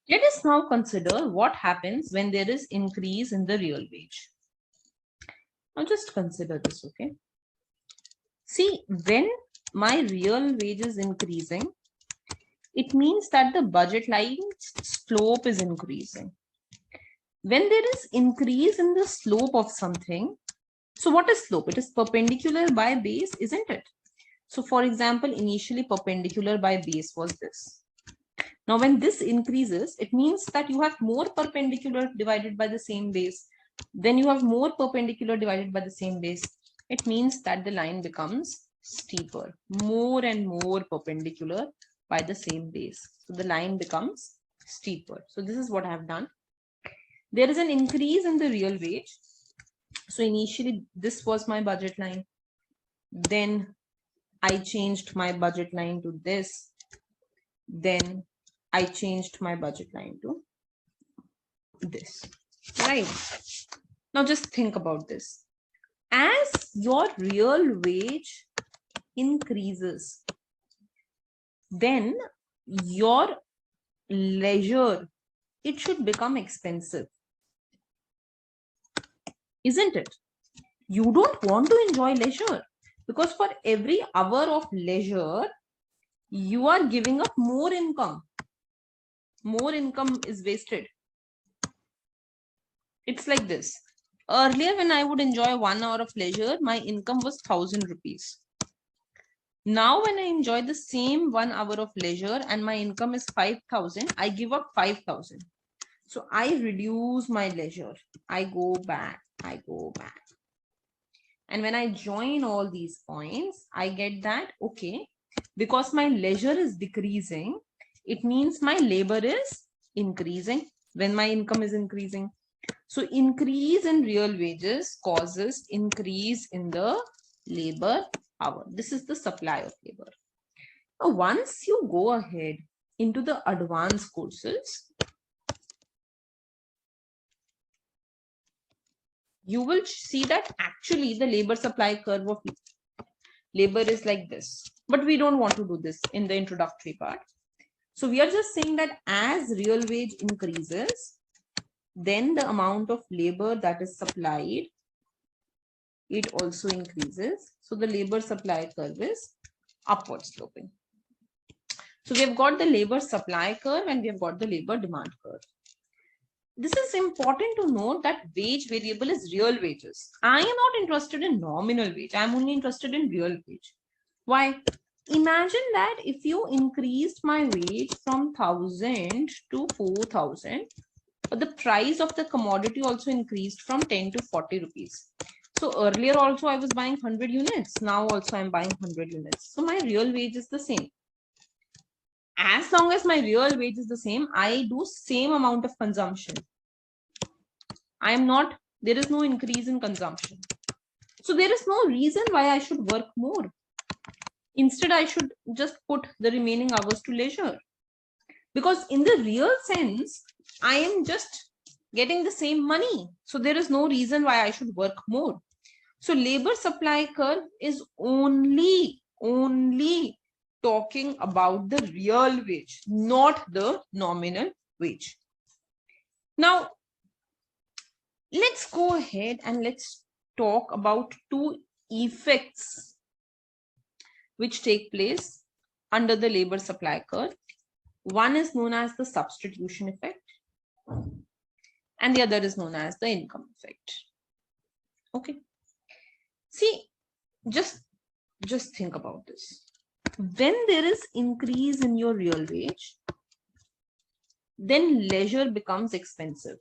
Let us now consider what happens when there is increase in the real wage. Now just consider this, okay? See, when my real wage is increasing, it means that the budget line's slope is increasing. When there is increase in the slope of something, so what is slope? It is perpendicular by base, isn't it? So for example, initially perpendicular by base was this. Now, when this increases, it means that you have more perpendicular divided by the same base. Then you have more perpendicular divided by the same base. It means that the line becomes steeper, more and more perpendicular by the same base. So the line becomes steeper. So this is what I have done. There is an increase in the real wage. So initially this was my budget line. Then I changed my budget line to this. Then I changed my budget line to this, right? Now just think about this. As your real wage increases, then your leisure, it should become expensive, isn't it? You don't want to enjoy leisure because for every hour of leisure, you are giving up more income. More income is wasted. It's like this. Earlier, when I would enjoy 1 hour of leisure, my income was 1,000 rupees. Now, when I enjoy the same 1 hour of leisure and my income is 5,000, I give up 5,000. So I reduce my leisure. I go back. And when I join all these points, I get that, okay, because my leisure is decreasing, it means my labor is increasing when my income is increasing. So increase in real wages causes increase in the labor hour. This is the supply of labor. Now, once you go ahead into the advanced courses, you will see that actually the labor supply curve of labor is like this. But we don't want to do this in the introductory part. So we are just saying that as real wage increases, then the amount of labor that is supplied, it also increases. So the labor supply curve is upward sloping. So we have got the labor supply curve and we have got the labor demand curve. This is important to note that wage variable is real wages. I am not interested in nominal wage. I am only interested in real wage. Why? Imagine that if you increased my wage from 1,000 to 4,000, but the price of the commodity also increased from 10 to 40 rupees. So earlier also I was buying 100 units. Now also I'm buying 100 units. So my real wage is the same. As long as my real wage is the same, I do same amount of consumption. There is no increase in consumption. So there is no reason why I should work more. Instead, I should just put the remaining hours to leisure. Because in the real sense, I am just getting the same money. So there is no reason why I should work more. So labor supply curve is only talking about the real wage, not the nominal wage. Now, let's go ahead and let's talk about two effects which take place under the labor supply curve. One is known as the substitution effect and the other is known as the income effect. Okay. See, just think about this. When there is increase in your real wage, then leisure becomes expensive.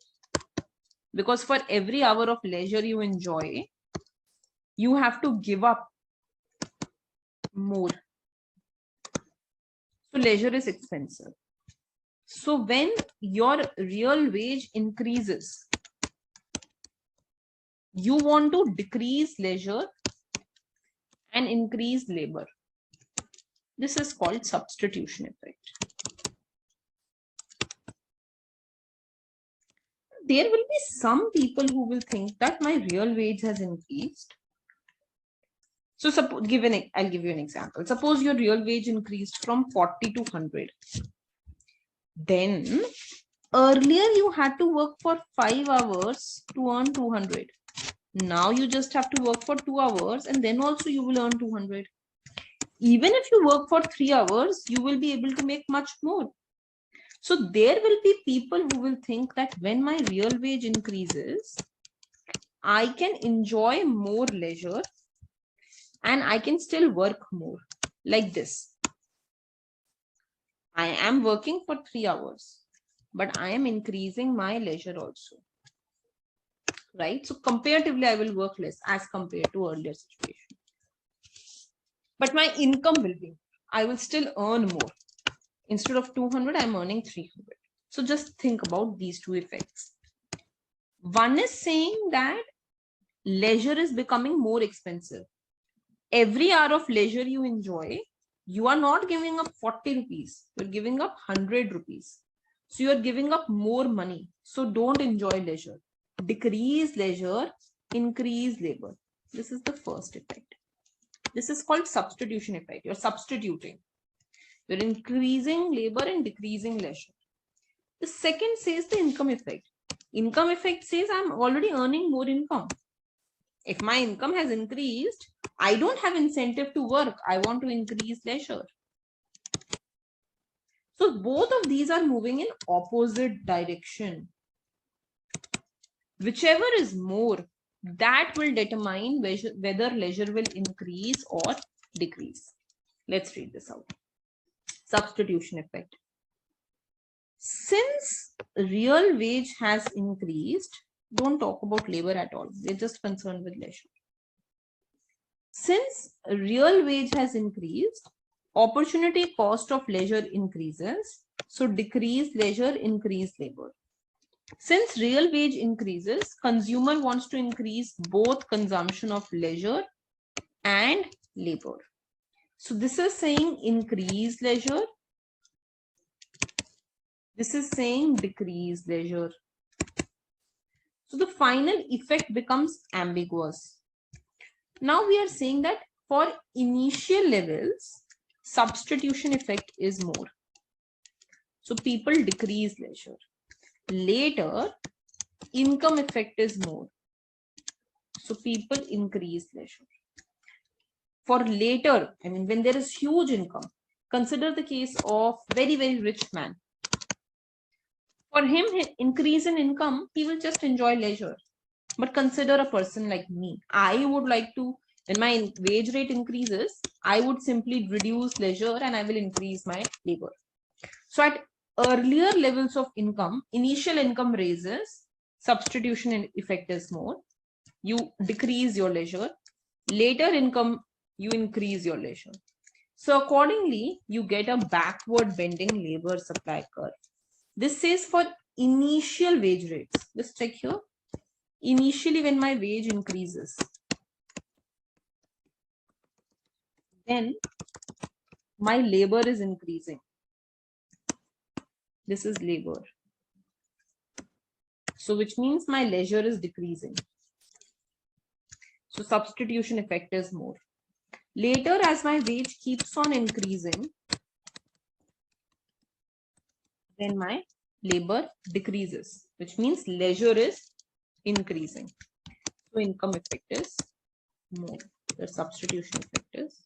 Because for every hour of leisure you enjoy, you have to give up more. So leisure is expensive. So when your real wage increases, you want to decrease leisure and increase labor. This is called substitution effect. There will be some people who will think that my real wage has increased. So I'll give you an example. Suppose your real wage increased from 40 to 100. Then Earlier, you had to work for 5 hours to earn 200. Now you just have to work for 2 hours and then also you will earn 200. Even if you work for 3 hours, you will be able to make much more. So there will be people who will think that when my real wage increases, I can enjoy more leisure and I can still work more. Like this. I am working for 3 hours, but I am increasing my leisure also. Right? So comparatively, I will work less as compared to earlier situation. But my income will be, I will still earn more. Instead of 200, I'm earning 300. So just think about these two effects. One is saying that leisure is becoming more expensive. Every hour of leisure you enjoy, you are not giving up 40 rupees. You're giving up 100 rupees. So you're giving up more money. So don't enjoy leisure. Decrease leisure, increase labor. This is the first effect. This is called substitution effect. You're substituting. You're increasing labor and decreasing leisure. The second says the income effect. Income effect says I'm already earning more income. If my income has increased, I don't have incentive to work. I want to increase leisure. So both of these are moving in opposite direction. Whichever is more, that will determine whether leisure will increase or decrease. Let's read this out. Substitution effect. Since real wage has increased, don't talk about labor at all. We're just concerned with leisure. Since real wage has increased, opportunity cost of leisure increases. So decrease leisure, increase labor. Since real wage increases, consumer wants to increase both consumption of leisure and labor. So this is saying increase leisure. This is saying decrease leisure. So the final effect becomes ambiguous. Now we are saying that for initial levels, substitution effect is more. So people decrease leisure. Later, income effect is more. So people increase leisure. For later, I mean, when there is huge income, consider the case of very, very rich man. For him, increase in income, he will just enjoy leisure. But consider a person like me. I would like to, when my wage rate increases, I would simply reduce leisure and I will increase my labor. So at earlier levels of income, initial income raises, substitution effect is more. You decrease your leisure. Later income, you increase your leisure. So accordingly, you get a backward bending labor supply curve. This says for initial wage rates. Just check here. Initially, when my wage increases, then my labor is increasing. This is labor. So which means my leisure is decreasing. So substitution effect is more. Later, as my wage keeps on increasing, then my labor decreases, which means leisure is increasing. So income effect is more. The substitution effect is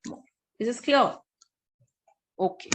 more. Is this clear? Okay.